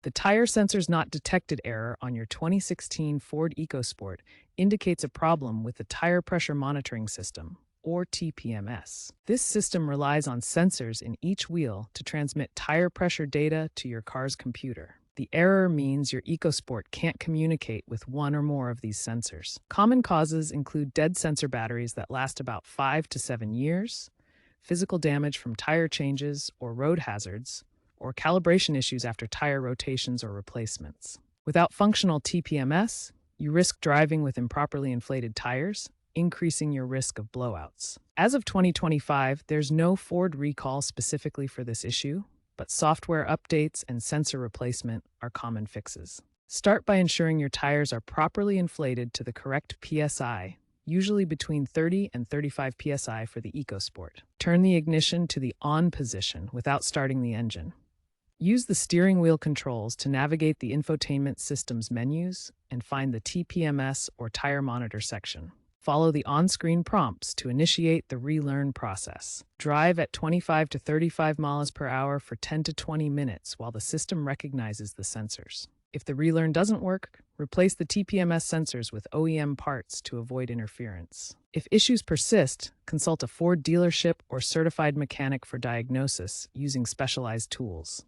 The Tyre Sensors Not Detected error on your 2016 Ford EcoSport indicates a problem with the tire pressure monitoring system, or TPMS. This system relies on sensors in each wheel to transmit tire pressure data to your car's computer. The error means your EcoSport can't communicate with one or more of these sensors. Common causes include dead sensor batteries that last about 5 to 7 years, physical damage from tire changes or road hazards, or calibration issues after tire rotations or replacements. Without functional TPMS, you risk driving with improperly inflated tires, increasing your risk of blowouts. As of 2025, there's no Ford recall specifically for this issue, but software updates and sensor replacement are common fixes. Start by ensuring your tires are properly inflated to the correct PSI, usually between 30 and 35 PSI for the EcoSport. Turn the ignition to the on position without starting the engine. Use the steering wheel controls to navigate the infotainment system's menus and find the TPMS or tire monitor section. Follow the on-screen prompts to initiate the relearn process. Drive at 25 to 35 miles per hour for 10 to 20 minutes while the system recognizes the sensors. If the relearn doesn't work, replace the TPMS sensors with OEM parts to avoid interference. If issues persist, consult a Ford dealership or certified mechanic for diagnosis using specialized tools.